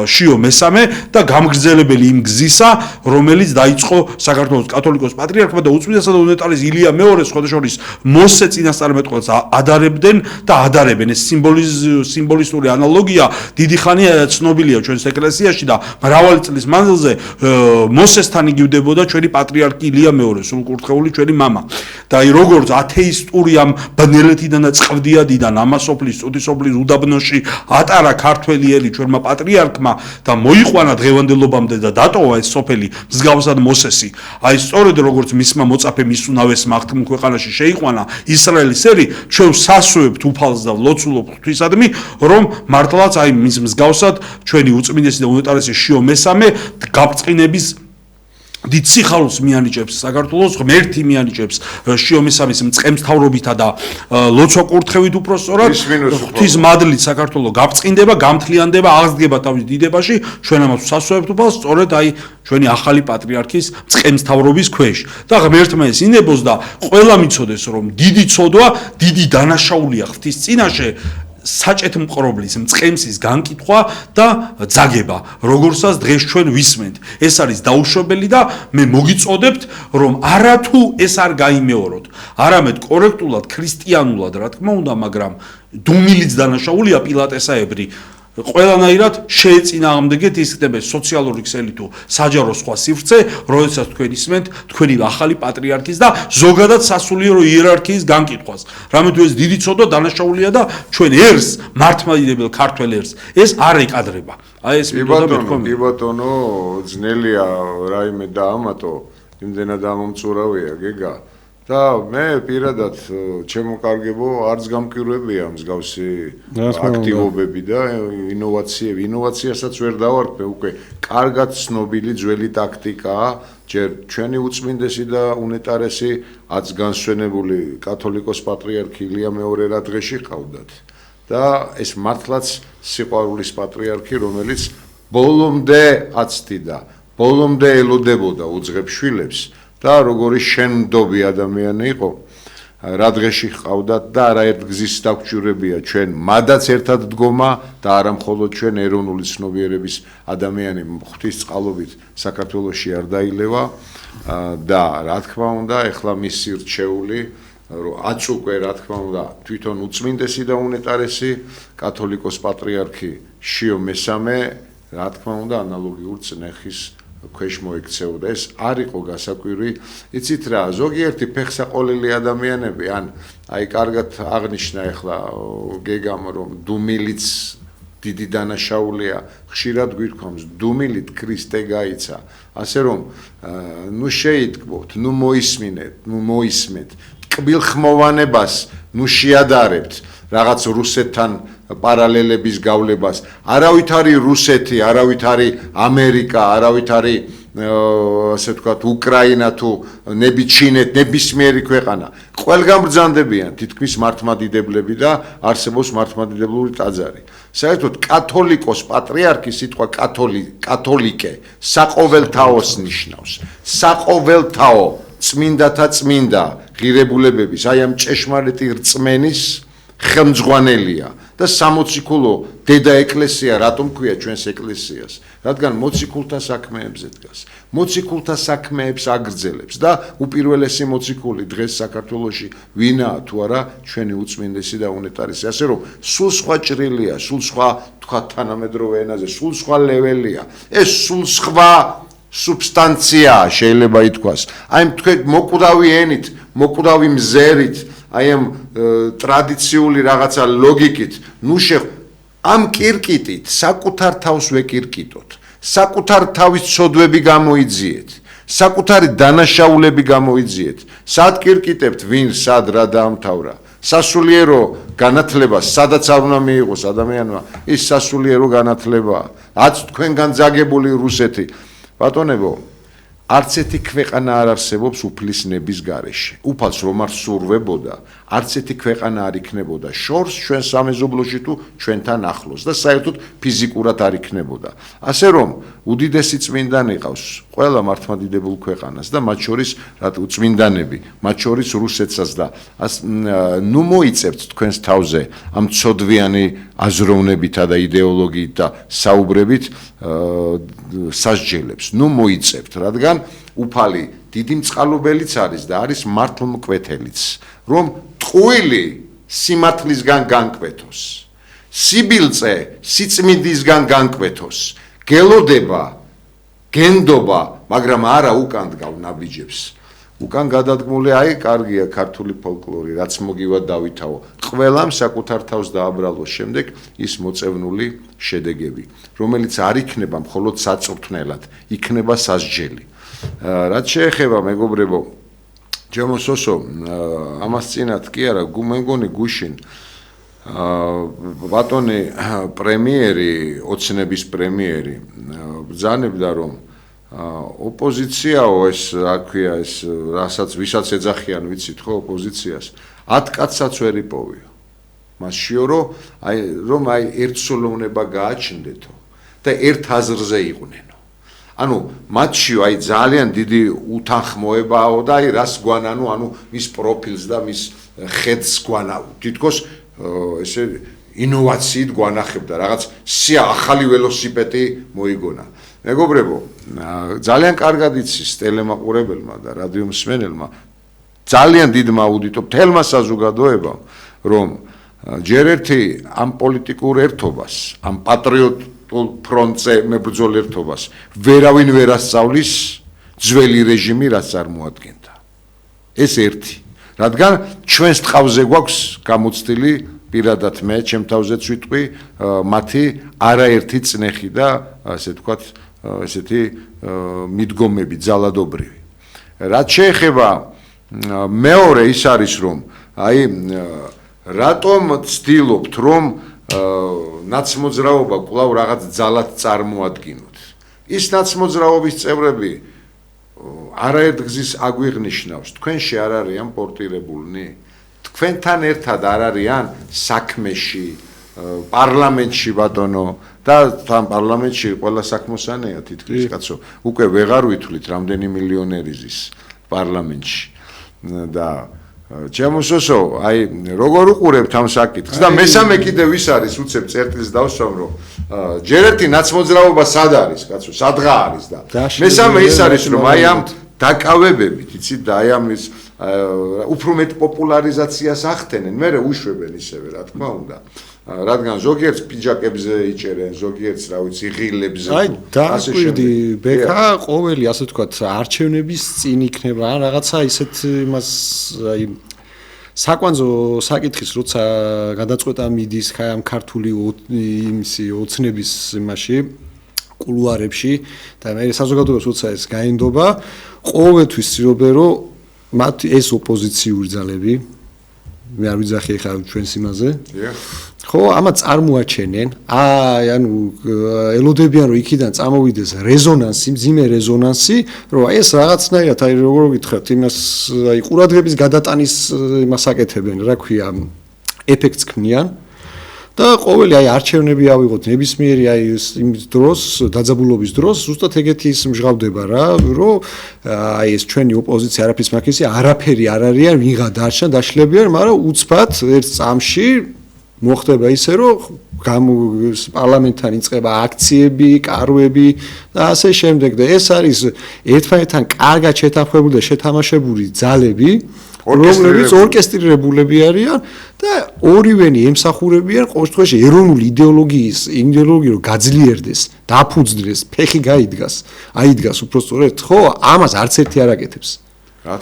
შიო მესამე და გამგრძელებელი იმ გზისა, რომელიც დაიწყო საქართველოს კათოლიკოს პატრიარქმა და უწმინდესისა და უნეტარეს ილია მეორე სხვადასხვა მოსე წინასწარმეტყველს ადარებდნენ და ადარებენ. ეს სიმბოლისტური ანალოგია დიდი ხანია ცნობილია ჩვენს ეკლესიაში და მრავალი წლის მანძილზე მოსესთან იგივდებოდა ჩვენი პატრიარქი ილია მეორე სულკურთხეული ჩვენი მამა. და აი როგორც ათეისტური ამ ბნელეთიდან და წყვდიადიდან ამასოფლის წუთისოფლის უდაბნოში ატარა ქართველიელი ჩვენმა პატრიარქმა და მოიყვანა დღევანდელობამდე და დატოვა ეს სოფელი მსგავსად მოსესი. აი სწორედ როგორც მისმა მოწაფემ ისუნავესმა აღთქმულ ქვეყანაში შეიყვანა ისრაელის ერი, ჩვენ სასუებთ უფალს და ვლოცულობ ღვთისადმი, რომ მართლაც აი მის მსგავსად ჩვენი უწმინდესი და უნეტარესი შიო მესამე გაბწყინების დიდ სიხარულს მიანიჭებს საქართველოს, ღმერთი მიანიჭებს შიო მესამის მწყემსთავრობითა და ლოცვა-კურთხევით უпроსწორად ღვთის მადლით საქართველო გაბწყინდება, გამთლიანდება, აღსდგება თავის დიდებაში, ჩვენ ამას ვსასუებთ უფალს, სწორედ აი ჩვენი ახალი პატრიარქის მწყემსთავრობის ქვეშ. და ღმერთმა ეს ინებოს და ყველა მიცოდეს რომ დიდი ცოდვა, დიდი დანაშაულია ღვთის წინაშე საჭეთ მყრობლის მწყემსის განკითხვა და ძაგება, როგორცაც დღეს ჩვენ ვისმენთ. ეს არის დაუშვებელი და მე მოგიწოდებთ, რომ არათუ ეს არ გაიმეოროთ. არამედ კორექტულად, ქრისტიანულად, რა თქმა უნდა, მაგრამ დუმილიც დანაშაულია პილატესაებრი ყველანაირად შეეწინააღმდეგეთ ის ხდება სოციალური ქსელი თუ საჯარო სხვა სივრცე, როდესაც თქვენ ისმენთ თქვენი ახალი პატრიარქის და ზოგადად სასულიერო იერარქიის განკითხვას. რამე თუ ეს დიდი ცოდვა დანაშაულია და ჩვენ ერს მართლმადიდებელ ქართველ ერს ეს არ ეკადრება. აი ეს მინდოდა მეთქვა. კი ბატონო, ძნელია რაიმე დაამატო, იმდენად ამომწურავია გეგა. და მე პირადად ჩემო კარგებო არც გამკვირვებია მსგავსი აქტივობები და ინოვაციასაც ვერ დავარქვე უკვე კარგად ცნობილი ძველი ტაქტიკაა ჯერ ჩვენი უწმინდესი და უნეტარესი აც განსვენებული კათოლიკოს პატრიარქი ილია მეორე რა დღეში ყავდათ და ეს მართლაც სიყვარულის პატრიარქი რომელიც ბოლომდე აცდიდა ბოლომდე ელოდებოდა უძღებ შვილებს და როგორი შენდობი ადამიანი იყო რა დღეში ყავდათ და არაერთ გზის დაგჭირებია ჩვენ მადაც ერთად დგომა და არა მხოლოდ ჩვენ ეროვნული ცნობიერების ადამიანი ღვთისწყალობით საქართველოში არ დაილევა და რა თქმა უნდა ეხლა მისი რჩეული აც უკვე რა თქმა უნდა თვითონ უწმინდესი და უნეტარესი კათოლიკოს პატრიარქი შიო მესამე რა თქმა უნდა ანალოგიურ წნეხის ქვეშ მოექცეოდა ეს არ იყო გასაკვირი იცით რა ზოგიერთი ფეხსაყოლელი ადამიანები ან აი კარგად აღნიშნა ახლა გეგამ რომ დუმილიც დიდი დანაშაულია ხშირად გვირქვამს დუმილით ქრისტე გაიცა ასე რომ ნუ შეიტკბოთ ნუ მოისმენთ ტკბილ ხმოვანებას ნუ შეადარებთ რაღაც რუსეთთან პარალელების გავლებას არავით არის რუსეთი არავით არის ამერიკა არავით არის ასე ვთქვათ უკრაინა თუ ნებიჩინეთ ნებისმიერი ქვეყანა ყველგან ბრძანდებიან თითქმის მართლმადიდებლები და არსებობს მართლმადიდებლური ტაძარი საერთოდ კათოლიკოს პატრიარქი სიტყვა კათოლიკე საყოველთაოს ნიშნავს საყოველთაო წმინდათა წმინდა ღირებულებების აი ამ ჭეშმარიტი რწმენის ხელმძღვანელია და სამოციქულო დედა ეკლესია რატომ ქვია ჩვენს ეკლესიას რადგან მოციქულთა საქმეებზე დგას მოციქულთა საქმეებს აგრძელებს და უპირველესი მოციქული დღეს საქართველოში ვინაა თუ არა ჩვენი უწმინდესი და უნეტარესი ასე რომ სულ სხვა ჭრილია სულ სხვა თქვა თანამედროვე ენაზე სულ სხვა ლეველია ეს სულ სხვა სუბსტანცია შეიძლება ითქვას აი თქვენ მოკვდავი ენით მოკვდავი მზერით აი ამ ტრადიციული რაღაცა ლოგიკით ნუ ამ კირკიტით საკუთარ თავს ვეკირკიტოთ საკუთარ თავის ცოდვები გამოიძიეთ საკუთარი დანაშაულები გამოიძიეთ სად კირკიტებთ ვინ სად რა დაამთავრა სასულიერო განათლება სადაც არ უნდა მიიღოს ადამიანმა ის სასულიერო განათლებაა აც თქვენგან ძაგებული რუსეთი ბატონებო არც ერთი ქვეყანა არ არსებობს უფლის ნების გარეშე. უფალს რომ არ სურვებოდა, არც ერთი ქვეყანა არ იქნებოდა შორს ჩვენ სამეზობლოში თუ ჩვენთან ახლოს და საერთოდ ფიზიკურად არ იქნებოდა. ასე რომ უდიდესი წმინდანი ყავს ყველა მართლმადიდებულ ქვეყანას და მათ შორის წმინდანები, მათ შორის რუსეთსაც და ნუ მოიწევთ თქვენს თავზე ამ ცოდვიანი აზროვნებითა და იდეოლოგიით და საუბრებით სასჯელებს. ნუ მოიწევთ, რადგან უფალი დიდი მწყალობელიც არის და არის მართლმკვეთელიც, რომ ტყუილი სიმართლისგან განკვეთოს, სიბილწე სიწმინდისგან განკვეთოს, გელოდება, გენდობა, მაგრამ არა უკან დგავ ნაბიჯებს. უკან გადადგმული აი კარგია ქართული ფოლკლორი, რაც მოგივა დავითაო. ყველამ საკუთარ თავს დააბრალოს შემდეგ ის მოწევნული შედეგები, რომელიც არ იქნება მხოლოდ საწვრთნელად, იქნება სასჯელი. რაც შეეხება მეგობრებო, ჩემო სოსო, ამას წინათ კი არა, მეგონი გუშინ ბატონი პრემიერი, ოცნების პრემიერი ბრძანებდა რომ ოპოზიციაო ეს რა ქვია ეს რასაც ვისაც ეძახიან ვიცით ხო ოპოზიციას 10 კაცსაც ვერ იპოვიო მასშიო რომ აი ერთსოლოვნება გააჩნდეთო და ერთ აზრზე იყვნენო ანუ მათშიო აი ძალიან დიდი უთანხმოებაო და აი რას გვანანო ანუ მის პროფილს და მის ხედს გვანავ თითქოს ესე ინოვაციით გვანახებდა რაღაც ახალი ველოსიპედი მოიგონა მეგობრებო ძალიან კარგად იცის ტელემაყურებელმა და რადიო მსმენელმა ძალიან დიდმა აუდიტორიამ თელმა საზოგადოებამ რომ ჯერ ერთი ამ პოლიტიკურ ერთობას, ამ პატრიოტულ ფრონტზე მებრძოლ ერთობას ვერავინ ვერ ასწავლის ძველი რეჟიმი რაც წარმოადგენდა. ეს ერთი. რადგან ჩვენს ტყავზე გვაქვს გამოცდილი პირადად მე ჩემ თავზეც ვიტყვი მათი არაერთი წნეხი და ასე ვთქვათ ესეთი მიდგომები ძალადობრივი. რაც შეეხება მეორე ის არის რომ აი რატომ ცდილობთ რომ ნაცმოძრაობა კვლავ რაღაც ძალად წარმოადგინოთ. ის ნაცმოძრაობის წევრები არაერთ გზის აგვიღნიშნავს თქვენში არ არიან პორტირებულნი თქვენთან ერთად არ არიან საქმეში პარლამენტში ბატონო და თან პარლამენტში ყველა საქმოსანია თითქმის კაცო უკვე ვეღარ ვითვლით რამდენი მილიონერი ზის პარლამენტში და ჩემოსოსო აი როგორ უყურებთ ამ საკითხს და მესამე კიდე ვის არის უცებ წერტილს დავსვამ რომ ჯერ ერთი ნაცმოძრაობა სად არის კაცო სადღა არის და მესამე ის არის რომ აი ამ დაკავებებით იცით და აი ამის უფრო მეტ პოპულარიზაციას ახდენენ მე უშვებენ ისევე რა თქმა უნდა რადგან ზოგიერთს პიჯაკებზე იჭერენ ზოგიერთს რა ვიცი ღილებზე აი დააკვირდი ბექა ყოველი ასე ვთქვათ არჩევნების წინ იქნება რაღაცა ისეთ იმას აი საკვანძო საკითხის როცა გადაწყვეტა მიდის ამ ქართული იმისი ოცნების იმაში კულუარებში და მე საზოგადოებას როცა ეს გაენდობა ყოველთვის ცდილობენ რომ მათ ეს ოპოზიციური ძალები მე არ ვიძახი ხა ჩვენს იმაზე ხო ამათ წარმოაჩენენ აი ანუ ელოდებიან რომ იქიდან წამოვიდეს რეზონანსი მძიმე რეზონანსი რომ აი ეს რაღაცნაირად აი როგორ გითხრათ იმას აი ყურადღების გადატანის იმას აკეთებენ რა ქვია ეფექტს ქმნიან და ყოველი აი არჩევნები ავიღოთ ნებისმიერი აი იმ დროს დაძაბულობის დროს ზუსტად ეგეთი ის მჟღავდება რა რომ აი ეს ჩვენი ოპოზიცია არაფრის მაგისი არაფერი არ არიან ვიღა დარჩა დაშლებიან მაგრამ უცბად ერთ წამში მოხდება ისე რომ პარლამენტთან იწყება აქციები, კარვები და ასე შემდეგ და ეს არის ერთმანეთთან კარგად შეთანხმებული და შეთამაშებული ძალები რომლებიც ორკესტრირებულები არიან და ორივენი ემსახურებიან ყოველ შემთხვევაში ეროვნული იდეოლოგიო გაძლიერდეს, დაფუძნდეს, ფეხი აიდგას უბრალოდ ხო, ამას არც ერთი არ აკეთებს.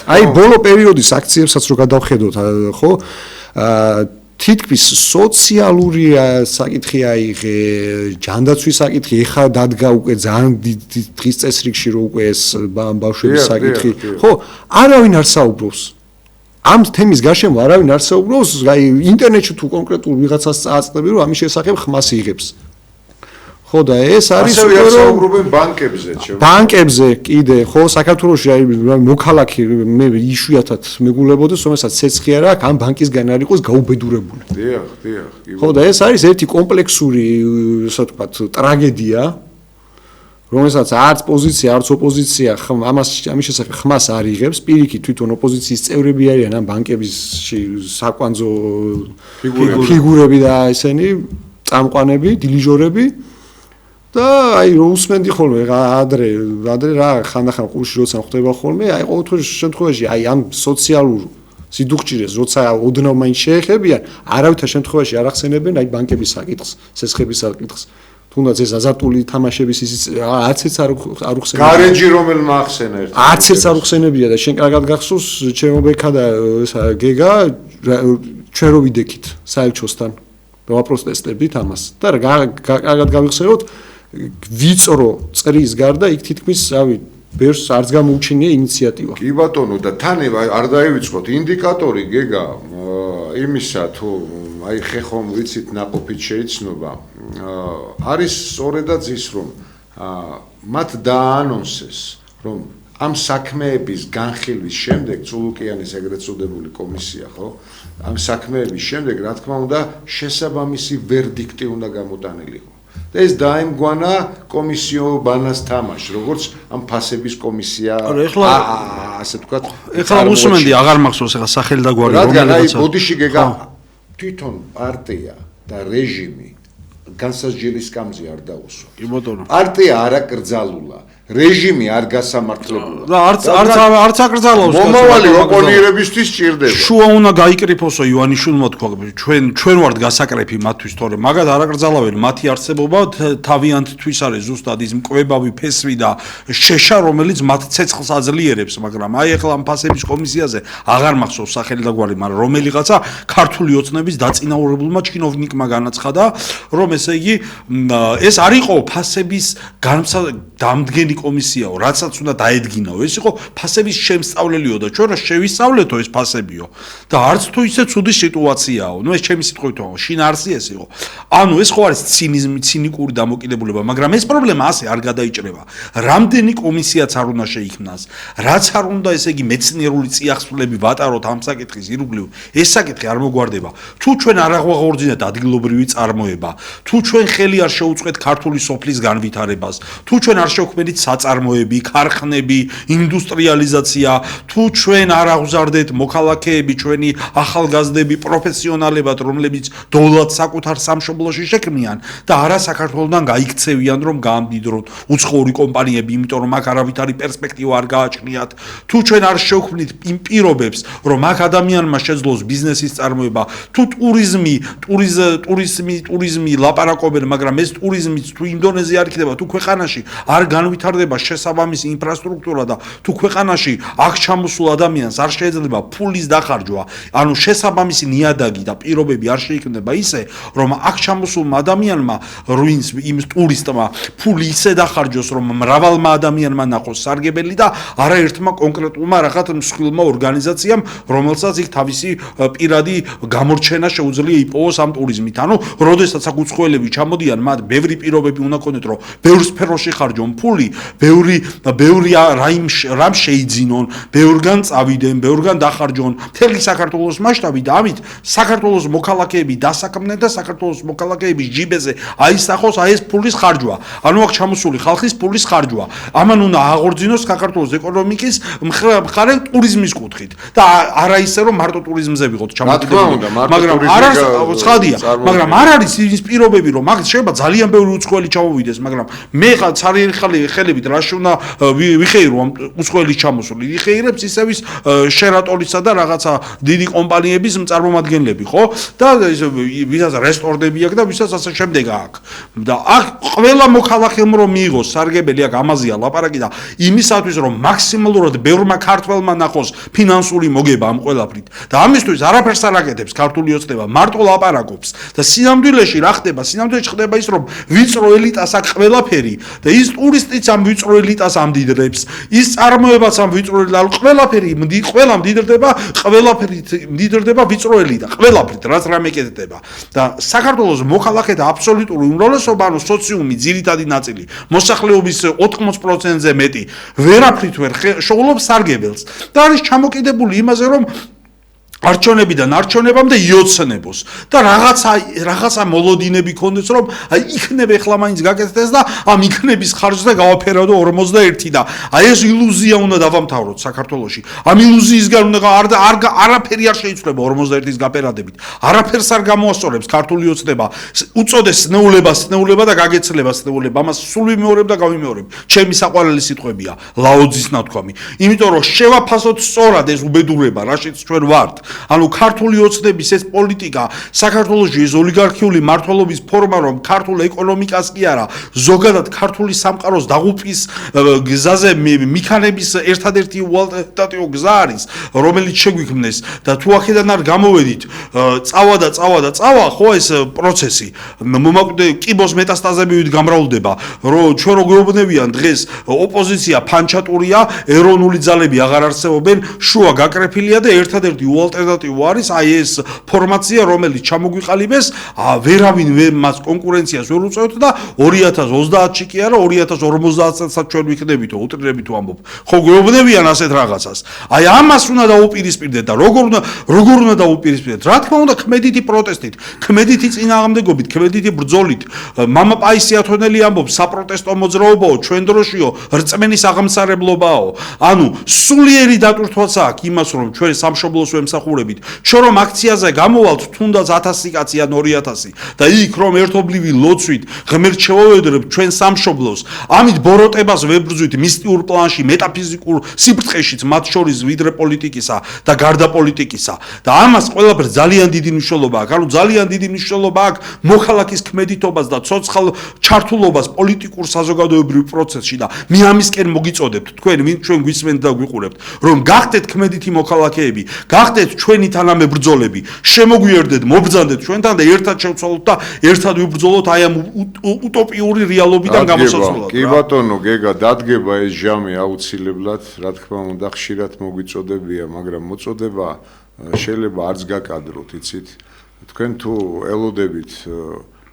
აი ბოლო პერიოდის აქციებსაც რო გადავხედოთ, ხო, თითქმის სოციალური საკითხი აიღე, ჯანდაცვის საკითხი, ეხლა დადგა უკვე ძალიან დღის წესრიგში რო უკვე ეს ბავშვების საკითხი, ხო, არავინ არ საუბრობს. ამ თემის გარშემო არავინ არ საუბრობს, აი ინტერნეტში თუ კონკრეტულ ვიღაცას წააწყდები, რომ ამის შესახებ ხმას იღებს. ხო და ეს არის ასევე საუბრობენ ბანკებზე, ბანკებზე კიდე, ხო, საქართველოში აი მოქალაქე მე იშვიათად მეგულებოდეს, რომელსაც ცეცხლი არა აქვს, ამ ბანკისგან არ იყოს გაუბედურებული. დიახ. ხო და ეს არის ერთი კომპლექსური, ასე ვთქვათ, ტრაგედია, რომელსაც არც პოზიცია, არც ოპოზიცია ამის შესახებ ხმას არ იღებს, პირიქით თვითონ ოპოზიციის წევრები არიან ამ ბანკებში საკვანძო ფიგურები და ესენი წამყვანები, დილიჟორები და აი რო უსმენდი ხოლმე ადრე რა ხანდახან ყურში როცა ხდება ხოლმე, აი ყოველ შემთხვევაში აი ამ სოციალურ სიდუხჭირეს როცა ოდნავ მაინც შეეხებიან, არავითარ შემთხვევაში არ ახსენებენ აი ბანკების საკითხს, სესხების საკითხს. თუნდაც ეს აზარტული თამაშების ისიც არც ერთს არ უხსენებია. გარეჯი რომელმა ახსენა ერთ. არც ერთს არ უხსენებია და შენ კარგად გახსოვს ჩემო ბექა და გეგა ჩვენ რო ვიდექით საელჩოსთან და ვაპროტესტებდით ამას და კარგად გავიხსენოთ ვიწრო წრის გარდა იქ თითქმის რავი ბერს არც გამოუჩინია ინიციატივა. კი ბატონო და თან არ დაივიწყოთ ინდიკატორი გეგა იმისა თუ აი ხეხომ ვიცით ნაყოფით შეიცნობა არის სწორედაც ის რომ მათ დაანონსეს რომ ამ საქმეების განხილვის შემდეგ წულუკიანის ეგრეთ წოდებული კომისია ხო ამ საქმეების შემდეგ რა თქმა უნდა შესაბამისი ვერდიქტი უნდა გამოტანილიყო და ეს დაემგვანა კომისიო ბანას თამაშს როგორც ამ ფასების კომისია ასე ვთქვათ ეხლა უსმენდი აღარ მახსოვს ეხლა სახელი და გვარი რადგან აი ბოდიში გეგა თვითონ პარტია და რეჟიმი განსაზღვრების სკამზე არ დაუსვა. კი ბატონო. პარტია არ აკრძალულა. რეჟიმი არ გასამართლებულა. და არც აკრძალავს მომავალი ოპონირებისთვის ჭირდება. შუა უნდა გაიკრიფოსო ივანიშვილმა თქვა ჩვენ ვართ გასაკრეფი მათთვის, თორემ მაგათ არ აკრძალავენ მათი არსებობა თავიანთთვის არის ზუსტად ის მკვებავი ფესვი და შეშა რომელიც მათ ცეცხლს აძლიერებს, მაგრამ აი ახლა ამ ფასების კომისიაზე აღარ მახსოვს სახელი და გვარი, მაგრამ რომელიღაცა ქართული ოცნების დაწინაურებულმა ჩინოვნიკმა განაცხადა, რომ ესე იგი ეს არ იყო ფასების დამდგენი კომისიაო, რაცაც უნდა დაედგინაო, ეს იყო ფასების შემსწავლელიო და ჩვენ რა შევისწავლეთო ეს ფასებიო და არც თუ ისე ცუდი სიტუაციაო, ეს ჩემი სიტყვით შინაარსი ეს იყო. ანუ ეს ხო არის ცინიზმი, ცინიკური დამოკიდებულება, მაგრამ ეს პრობლემა ასე არ გადაიჭრება. რამდენი კომისიაც არ უნდა შეიქმნას, რაც არ უნდა ესე იგი მეცნიერული წიაღსვლები ვატაროთ ამ საკითხის ირგვლივ, ეს საკითხი არ მოგვარდება. თუ ჩვენ არ აღვაღორძინებთ ადგილობრივი წარმოება, თუ ჩვენ ხელი არ შეუწყეთ ქართული სოფლის განვითარებას, თუ ჩვენ არ შევქმნით საწარმოები, ქარხნები, ინდუსტრიალიზაცია, თუ ჩვენ არ აღზარდეთ მოქალაქეები, ჩვენი ახალგაზრდები, პროფესიონალებად, რომლებიც დოვლად საკუთარ სამშობლოში შექმნიან და არა საქართველოსთან გაიქცევიან, რომ გაამდიდროთ უცხოური კომპანიები, იმიტომ რომ აქ არავითარი პერსპექტივა არ გააჩნიათ. თუ ჩვენ არ შევქმნით იმ პირობებს, რომ აქ ადამიანმა შეძლოს ბიზნესის წარმოება, თუ ტურიზმი ლაპარაკობენ, მაგრამ ეს ტურიზმიც თუ ინდონეზია არ იქნება, თუ ქვეყანაში არ განვითარდება შესაბამისი ინფრასტრუქტურა და თუ ქვეყანაში აქ ჩამოსულ ადამიანს არ შეიძლება ფულის დახარჯვა, ანუ შესაბამისი ნიადაგი და პირობები არ შეიქმნება ისე, რომ აქ ჩამოსულმა ადამიანმა, რუინს იმ ტურისტმა ფული ისე დახარჯოს, რომ მრავალმა ადამიანმა ნახოს სარგებელი და არაერთმა კონკრეტულმა რაღაც მსხვილმა ორგანიზაციამ, რომელსაც იქ თავისი პირადი გამორჩენა შეუძლია იპოვოს ამ ტურიზმით. ანუ, როდესაც აქ უცხოელები ჩამოდიან, მათ ბევრი პირობები უნდა ქონდეთ, რომ ბევრ სფეროში ხარჯონ ფული, ბევრი რამ შეიძინონ, ბევრგან წავიდნენ, ბევრგან დახარჯონ მთელი საქართველოს მასშტაბით და ამით საქართველოს მოქალაქეები დასაქმნენ და საქართველოს მოქალაქეების ჯიბეზე აისახოს აი ეს ფულის ხარჯვა. ანუ აქ ჩამოსული ხალხის ფულის ხარჯვა. ამან უნდა აღორძინოს საქართველოს ეკონომიკის მხარე ტურიზმის კუთხით და არა ისე რომ მარტო ტურიზმზე ვიყოთ ჩამოყალიბებული, მაგრამ არ არის ცხადია, მაგრამ არ არის ის პირობები, რომ აქ შეიძლება ძალიან ბევრი უცხოელი ჩამოვიდეს, მაგრამ მე ცარიერი ხელებით რაში უნდა ვიხეირო ამ უცხოელის ჩამოსული. იხეირებს ისევის შერატონისა და რაღაცა დიდი კომპანიების წარმომადგენლები, ხო? და ვისაც რესტორნები აქვს და ვისაც ასე შემდეგ აქვს. და აქ ყველა მოქალაქემ რომ მიიღოს სარგებელი აქ ამაზეა ლაპარაკი და იმისათვის რომ მაქსიმალურად ბევრმა ქართველმა ნახოს ფინანსური მოგება ამ ყველაფრით. და ამისთვის არაფერს არ აკეთებს ქართული ოცნება, მარტო ლაპარაკობს. და სინამდვილეში რა ხდება? სინამდვილეში ხდება ის რომ ვიწრო ელიტას აქ ყველაფერი და ის ტურისტიც ამ ვიწრო ელიტას ამდიდრებს, ის წარმოებაც ამ ვიწრო ელიტას ყველაფერი ყველა მდიდრდება, ყველაფერი მდიდრდება ვიწრო ელიტა, ყველაფრით რაც რამე კეთდება. და საქართველოს მოქალაქეთა აბსოლუტური უმრავლესობა, ანუ სოციუმი, ძირითადი ნაწილი, მოსახლეობის 80%-ზე მეტი, ვერაფრით ვერ შეულობს სარგებელს და არის ჩამოკიდებული იმაზე, რომ არჩევნებიდან არჩევნებამდე იოცნებოს და რაღაცა მოლოდინები ქონდეს, რომ აი იქნებ ახლა მაინც გაკეთდეს და ამ იქნების ხარჯზე გავაფერავდო 41 და აი ეს ილუზია უნდა დავამთავროთ საქართველოში. ამ ილუზიისგან უნდა არაფერი არ შეიცვლება 41-ის გაფერადებით. არაფერს არ გამოასწორებს ქართული ოცნება. უწოდეს სნეულება და გაგეცლება სნეულება. ამას სულ ვიმეორებ და გავიმეორებ. ჩემი საყვარელი სიტყვებია ლაოძის ნათქვამი. იმიტომ რომ შევაფასოთ სწორად ეს უბედურება, რაშიც ჩვენ ვართ. ანუ ქართული ოცნების ეს პოლიტიკა საქართველოში ეს ოლიგარქიული მმართველობის ფორმა, რომ ქართულ ეკონომიკას კი არა, ზოგადად ქართული სამყაროს დაღუპვის გზაზე მიქანების ერთადერთი უალტერნატივო გზა არის, რომელიც შეგვიქმნეს და თუ აქედან არ გამოვედით, წავა, ხო ეს პროცესი მომაკვდე კიბოს მეტასტაზებივით გამრავლდება, რომ ჩვენ როგეუბნებიან დღეს ოპოზიცია ფანჩატურია, ეროვნული ძალები აღარ არსებობენ, შუა გაკრეფილია და ერთადერთი ალტერნატივა არის აი ეს ფორმაცია, რომელიც ჩამოგვიყალიბეს, ვერავინ მას კონკურენციას ვერ უწევთ და 2030-ში კი არა, 2050-საც ჩვენ ვიქნებითო, უტრირებითო ამბობ. ხო გვეუბნებიან ასეთ რაღაცას. აი ამას უნდა დაუპირისპირდეთ და როგორ უნდა დაუპირისპირდეთ? რა თქმა უნდა, ქმედითი პროტესტით, ქმედითი წინააღმდეგობით, ქმედითი ბრძოლით. მამა პაისი ათონელი ამბობს, საპროტესტო მოძრაობაო, ჩვენ დროშიო, რწმენის აღმსარებლობაო. ანუ სულიერი დატვირთვაც აქვს იმას, რომ ჩვენ სამშობლოს ვემსახურებთ დამსახურებით. ჩვენ რომ აქციაზე გამოვალთ თუნდაც 1000 კაცი ან 2000 და იქ რომ ერთობლივი ლოცვით ღმერთს შევავედრებთ ჩვენ სამშობლოს, ამით ბოროტებას ვებრძვით მისტიურ პლანში, მეტაფიზიკურ სიფრთხეშიც, მათ შორის ვიდრე პოლიტიკისა და გარდა პოლიტიკისა. და ამას ყველაფერს ძალიან დიდი მნიშვნელობა აქვს. ანუ ძალიან დიდი მნიშვნელობა აქვს მოქალაქის ქმედითობას და ცოცხალ ჩართულობას პოლიტიკურ საზოგადოებრივ პროცესში და მე ამისკენ მოგიწოდებთ თქვენ, ვინ ჩვენ გვისმენთ და გვიყურებთ, რომ გახდეთ ქმედითი მოქალაქეები, გახდეთ ჩვენი თანამებრძოლები, შემოგვიერთდეთ, მობრძანდეთ ჩვენთან და ერთად შევცვალოთ და ერთად ვიბრძოლოთ აი ამ უტოპიური რეალობიდან გამოსასვლელად. კი ბატონო, გეგა, დადგება ეს ჟამი აუცილებლად, რა თქმა უნდა, ხშირად მოგვიწოდებია, მაგრამ მოწოდება შეიძლება არც გაკადროთ, იცით? თქვენ თუ ელოდებით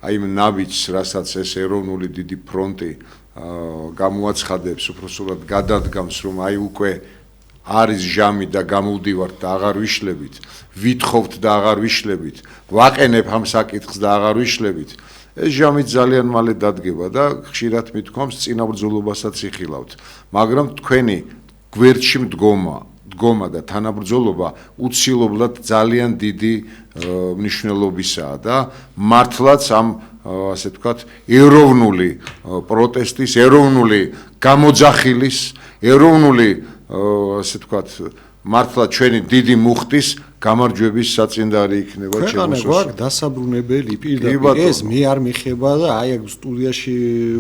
აი იმ ნაბიჯს, რასაც ეს ეროვნული დიდი ფრონტი გამოაცხადებს, უпроსტად გადადგამს, რომ აი უკვე არის ჟამი და გამოვდივართ და აღარ ვიშლებით, ვითხოვთ და აღარ ვიშლებით, ვაყენებ ამ საკითხს და აღარ ვიშლებით. ეს ჟამი ძალიან მალე დადგება და ხშირად მithქვამს წინაბრძოლობასაც იხილავთ, მაგრამ თქვენი გვერდში მდგომა და თანაბრძოლობა უცილობლად ძალიან დიდი მნიშვნელობისაა და მართლაც ამ ასე ვთქვათ ეროვნული პროტესტის, ეროვნული გამოძახილის, ეროვნული ასე ვთქვათ მართლა ჩვენი დიდი მუხტის გამარჯვების საწინდარი იქნება ჩემს ქვეყანა გვაქვს დასაბრუნებელი პირდაპირ ეს მე არ მიხება და აი აქ სტუდიაში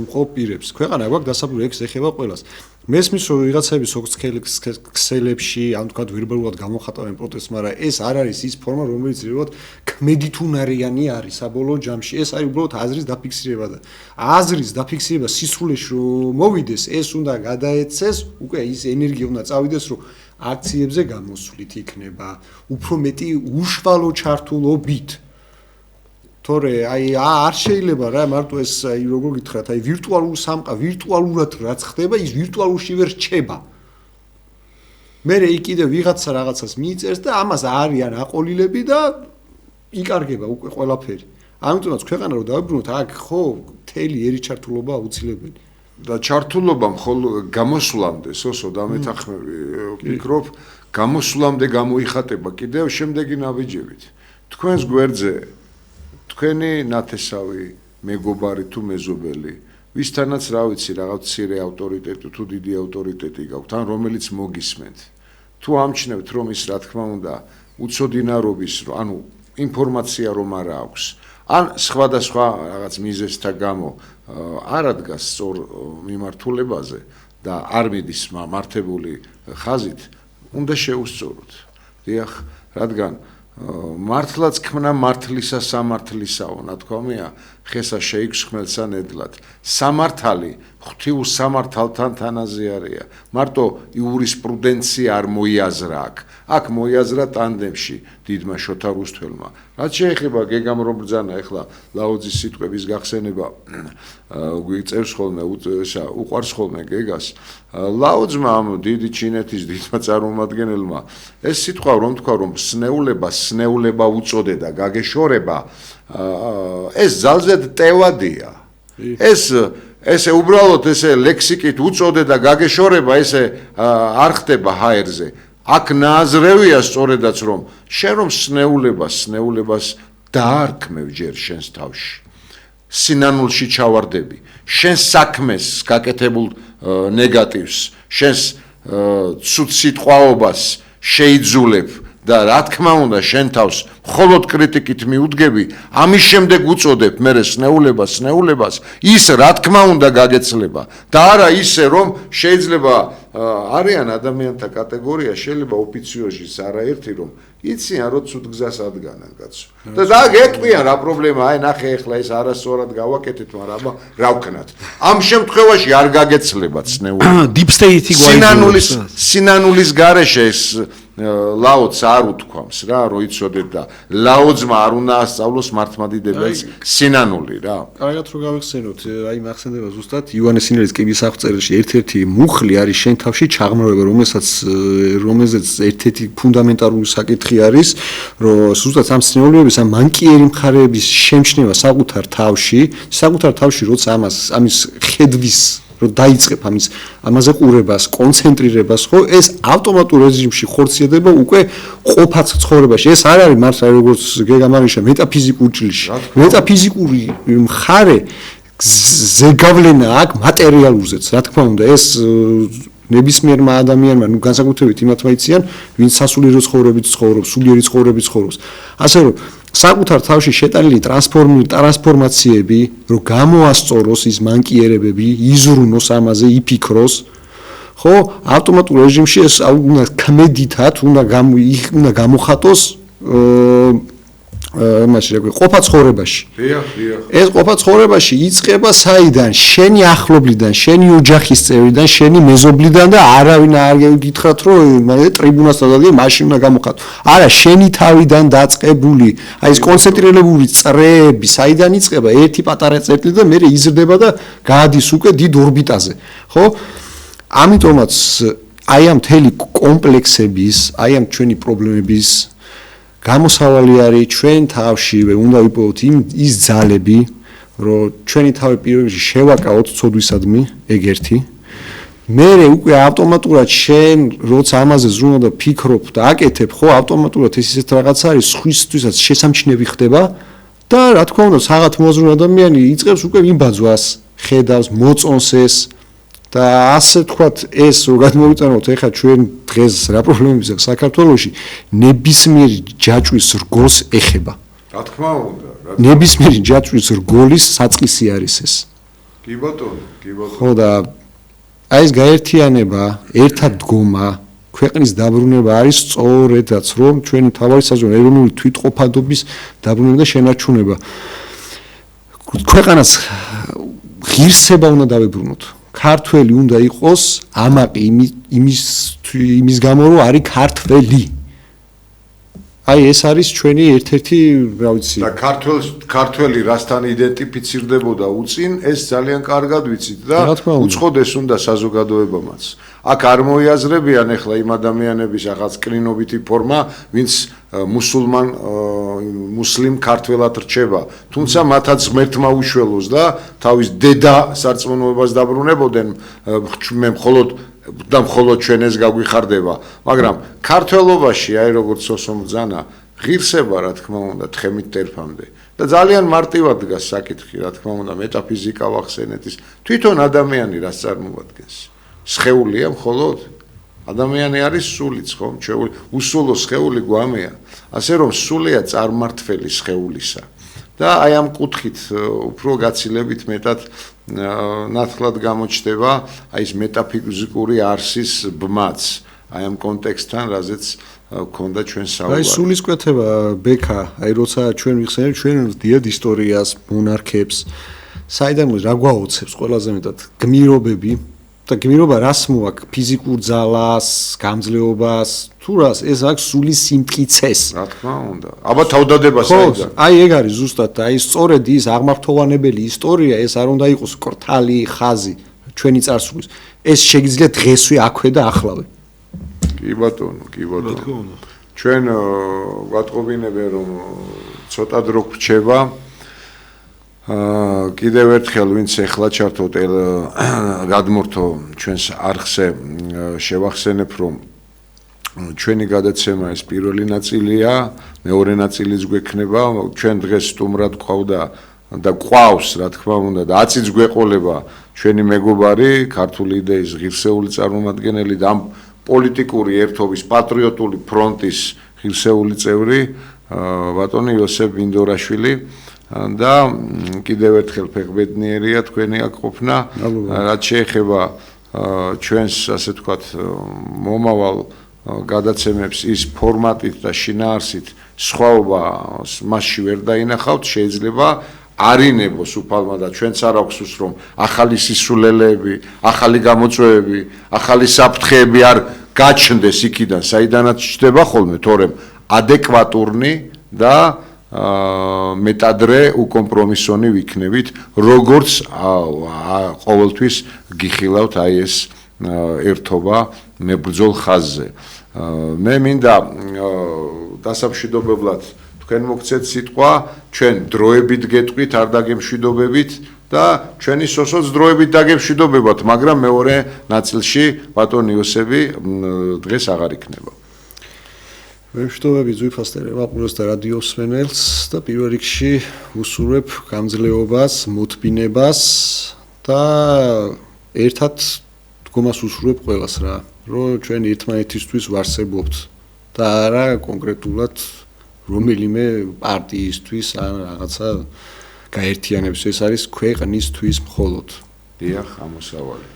მყოფ პირებს ქვეყანა გვაქვს დასაბრუნებელი ეს ეხება ყველას მესმის რომ ვიღაცები სოციალებში ან თქვა ვერბალურად გამოხატავენ პროტესტს მაგრამ ეს არ არის ის ფორმა რომელიც რეალურად ქმედითუნარიანი არის საბოლოო ჯამში ეს არის უბრალოდ აზრის დაფიქსირება და აზრის დაფიქსირება სისრულეში რომ მოვიდეს ეს უნდა გადაეცეს უკვე ის ენერგია უნდა წავიდეს რომ აქციებზე გამოსვლით იქნება უფრო მეტი უშუალო ჩართულობით თორე აი არ შეიძლება რა მარტო ეს აი როგორ გითხრათ აი ვირტუალურ სამყა ვირტუალურად რაც ხდება ის ვირტუალურში ვერ რჩება მე იქ კიდე ვიღაცა რაღაცას მიიწერს და ამას არიან აყოლილები და იკარგება უკვე ყველაფერი ამიტომაც ქვეყანა რომ დავიბრუნოთ აქ ხო მთელი ერი ჩართულობა აუცილებელი და ჩართულობა მხოლოდ გამოსვლამდე სოსო დამეთანხმები ვფიქრობ გამოსვლამდე გამოიხატება კიდევ შემდეგი ნაბიჯებით თქვენს გვერდზე თქვენი ნათესავი მეგობარი თუ მეზობელი ვისთანაც რა ვიცი რაღაც ცირე ავტორიტეტი თუ დიდი ავტორიტეტი გაქვთ ან რომელიც მოგისმენთ თუ ამჩნევთ რომ ის რა თქმა უნდა უცოდინარობის ანუ ინფორმაცია რომ არა აქვს ან სხვადასხვა რაღაც მიზეზთა გამო არ ადგას სწორ მიმართულებაზე და არ მიდის მართებული ხაზით უნდა შეუსწოროთ დიახ რადგან მართლაც ქმნა მართლისა სამართლისაო ნათქვამია ხესა შეიქს ხმელსა ნედლად სამართალი ღვთიურ სამართალთან თანაზიარია მარტო იურისპრუდენცია არ მოიაზრა აქ მოიაზრა ტანდემში დიდმა შოთა რუსთველმა რაც შეეხება გეგამ რომ ბრძანა ეხლა ლაოძის სიტყვების გახსენება გვიწევს ხოლმე უყვარს ხოლმე გეგას ლაოძმა ამ დიდი ჩინეთის დიდმა წარმომადგენელმა ეს სიტყვა რომ თქვა რომ სნეულება უწოდე და გაგეშორება ეს ძალზედ ტევადია ესე უბრალოდ ესე ლექსიკით უწოდე და გაგეშორება ესე არ ხდება ჰაერზე აქ ნააზრევია სწორედაც რომ შენ რომ სნეულებას დაარქმევ ჯერ შენს თავში სინანულში ჩავარდები შენ საქმეს გაკეთებულ ნეგატივს შენს ცუდ სიტყვაობას შეიძულებ და რა თქმა უნდა შენ თავს მხოლოდ კრიტიკით მიუდგები ამის შემდეგ უწოდებ მე სნეულებას ის რა თქმა უნდა გაგეცლება და არა ისე რომ შეიძლება არიან ადამიანთა კატეგორია შეიძლება ოფიციოზის არაერთი რომ იციან რომ ცუდ გზას ადგანან კაცო და გეტყვიან რა პრობლემაა აი ნახე ეხლა ეს არასწორად გავაკეთეთ მაგრამ რა ვქნათ ამ შემთხვევაში არ გაგეცლებათ სნეულება deep state-ი სინანულის გარეშე ეს ლაოც არ უთქვამს რა რომ იცოდეთ და ლაოძმა არ უნდა ასწავლოს მართლმადიდებელს სინანული რა კარგად რომ გავიხსენოთ აი მახსენდება ზუსტად ივანე სინელის კიბის აღწერაში ერთ-ერთი მუხლი არის შენ თავში ჩაღმრმავება რომელზეც ერთ-ერთი ფუნდამენტალური საკითხი არის რომ ზუსტად ამ სნეულების ამ მანკიერი მხარეების შემჩნევა საკუთარ თავში როცა ამის ხედვის რომ დაიწყებ ამაზე ყურებას, კონცენტრირებას, ხო, ეს ავტომატურ რეჟიმში ხორციელდება უკვე ყოფაც ცხოვრებაში. ეს არ არის მართლა როგორც გეგამარიშა მეტაფიზიკურ ჭრილში. მეტაფიზიკური მხარე ზეგავლენა აქ მატერიალურზეც, რა თქმა უნდა, ეს ნებისმიერმა ადამიანმა, განსაკუთრებით იმათმა იციან, ვინც სასულიერო ცხოვრებით ცხოვრობს, სულიერი ცხოვრებით ცხოვრობს. ასე რომ საკუთარ თავში შეტანილი ტრანსფორმაციები, რომ გამოასწოროს ის მანკიერებები, იზრუნოს ამაზე, იფიქროს, ხო, ავტომატურ რეჟიმში ეს უნდა ქმედითად, უნდა გამოხატოს იმაში რა ქვია, ყოფა ცხოვრებაში. ეს ყოფა ცხოვრებაში იწყება საიდან? შენი ახლობლიდან, შენი ოჯახის წევრიდან, შენი მეზობლიდან და არავინ არ გითხრათ, რომ ტრიბუნას დადაგე, მაშინ უნდა გამოხატო. არა, შენი თავიდან დაწყებული, აი ეს კონცენტრირებული წრეები, საიდან იწყება? ერთი პატარა წერტილი და მე იზრდება და გაადის უკვე დიდ ორბიტაზე, ხო? ამიტომაც აი ამ მთელი კომპლექსების, აი ამ ჩვენი პრობლემების გამოსავალი არის ჩვენ თავშივე უნდა ვიპოვოთ ის ძალები, რომ ჩვენი თავი პირველ რიგში შევაკავოთ ცოდვისადმი, ეგ ერთი. მერე უკვე ავტომატურად შენ როცა ამაზე ზრუნავ და ფიქრობ და აკეთებ, ხო, ავტომატურად ეს ისეთ რაღაც არის, სხვისთვისაც შესამჩნევი ხდება და რა თქმა უნდა, საღათ მოაზროვნე ადამიანი იწყებს უკვე იმბაძვას, ხედავს, მოწონს ეს და ასე თქვათ ეს რომ გადმოვიტანოთ ეხლა ჩვენ დღეს რა პრობლემები აქვს საქართველოში ნებისმიერი ჯაჭვის რგოლს ეხება. რა თქმა უნდა, ნებისმიერი ჯაჭვის რგოლის საწყისი არის ეს. კი ბატონო, კი ბატონო. ხო და აი ეს გაერთიანება, ერთად დგომა, ქვეყნის დაბრუნება არის სწორედაც რომ ჩვენი მთავარი საზღვარი ეროვნული თვითყოფადობის დაბრუნება და შენარჩუნება. ქვეყანას ღირსება უნდა დავებრუნოთ. ქართველი უნდა იყოს ამაყი იმის გამო რომ არის ქართველი. აი ეს არის ჩვენი ერთ-ერთი, რა ვიცი. და ქართველი რასთან იდენტიფიცირდებოდა უწინ, ეს ძალიან კარგად ვიცით და უცხოდეს უნდა საზოგადოებამაც. აქ არ მოიაზრებიან ახლა იმ ადამიანების რაღაც კრინობითი ფორმა, ვინც მუსლიმ ქართველად რჩება, თუმცა მათაც ღმერთმა უშველოს და თავის დედა სარწმუნოებას დაბრუნებოდნენ, მე მხოლოდ ჩვენ ეს გაგვიხარდება, მაგრამ ქართველობაში აი როგორც სოსომ ბრძანა, ღირსება რა თქმა უნდა თხემით ტერფამდე და ძალიან მარტივად დგას საკითხი, რა თქმა უნდა, მეტაფიზიკა ვახსენეთ ის თვითონ ადამიანი რას წარმოადგენს. სხეულია მხოლოდ ადამიანი არის სულიც, ხო, უსულო სხეული გვამეა, ასე რომ სულია წარმმართველი სხეულისა. და აი ამ კუთხით უფრო გაცილებით მეტად ნათლად გამოჩნდება აი ეს მეტაფიზიკური არსის ბმაც, აი ამ კონტექსტთან, რაზეც გქონდა ჩვენ საუბარი. აი სულისკვეთება ბექა, აი როცა ჩვენ ვიხსენებთ ჩვენ დიდ ისტორიას, მონარქებს, საიდან რა გვაოცებს ყველაზე მეტად გმირობები და გმირობა რას მოაქვს? ფიზიკურ ძალას, გამძლეობას, თუ რას ეს აქვს სულის სიმტკიცეს. რა თქმა უნდა. აბა თავდადება საიდან? აი ეგ არის ზუსტად, აი სწორედ ის აღმართოვანებელი ისტორია, ეს არ უნდა იყოს კრთალი, ხაზი ჩვენი წარსულის. ეს შეიძლება დღესვე აქვე და ახლავე. კი ბატონო, კი ბატონო. ჩვენ ვატყობინებენ რომ ცოტა დრო გრჩება. კიდევ ერთხელ ვინც ეხლა ჩართო გადმორთო ჩვენს არხზე შევახსენებ რომ ჩვენი გადაცემა ეს პირველი ნაწილია, მეორე ნაწილიც გვექნება, ჩვენ დღეს სტუმრად გვყავდა და გვყავს, რა თქმა უნდა, და აწიც გვეყოლება ჩვენი მეგობარი, ქართული იდეის ღირსეული წარმომადგენელი და ამ პოლიტიკური ერთობის პატრიოტული ფრონტის ღირსეული წევრი ბატონი იოსებ ბინდორაშვილი და კიდევ ერთხელ ფეხბედნიერია თქვენი აქ ყოფნა, რაც შეეხება ჩვენს ასე ვთქვათ მომავალ გადაცემებს ის ფორმატით და შინაარსით სხვაობა მასში ვერ დაინახავთ, შეიძლება არინებოს უფალმა და ჩვენც არ აქვს უსს რომ ახალი სისულელეები, ახალი გამოწვევები, ახალი საფრთხეები არ გაჩნდეს იქიდან, საიდანაც ჩნდება ხოლმე, თორემ ადეკვატურნი და მეტადრე უკომპრომისონი ვიქნებით, როგორც ყოველთვის გიხილავთ აი ეს ერთობა მებრძოლ ხაზზე. მე მინდა დასამშვიდობებლად თქვენ მოგცეთ სიტყვა, ჩვენ დროებით გეტყვით, არ დაგემშვიდობებით და ჩვენი სოსოც დროებით დაგემშვიდობებათ, მაგრამ მეორე ნაწილში ბატონ იოსები დღეს აღარ იქნება. ვემშვიდობები ძვირფასტერ ემაყურებს და რადიოს მსმენელს და პირველ რიგში ვუსურვებ გამძლეობას, მოთბინებას და ერთად დგომას უსურვებ ყველას რა, რომ ჩვენ ერთმანეთისთვის ვარსებობთ და არა კონკრეტულად რომელიმე პარტიისთვის ან რაღაცა გაერთიანების, ეს არის ქვეყნისთვის მხოლოდ. დიახ, ამოსავალი.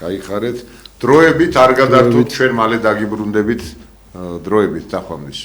გაიხარეთ. დროებით არ გადართოთ, ჩვენ მალე დაგიბრუნდებით დროებით დახვამდის.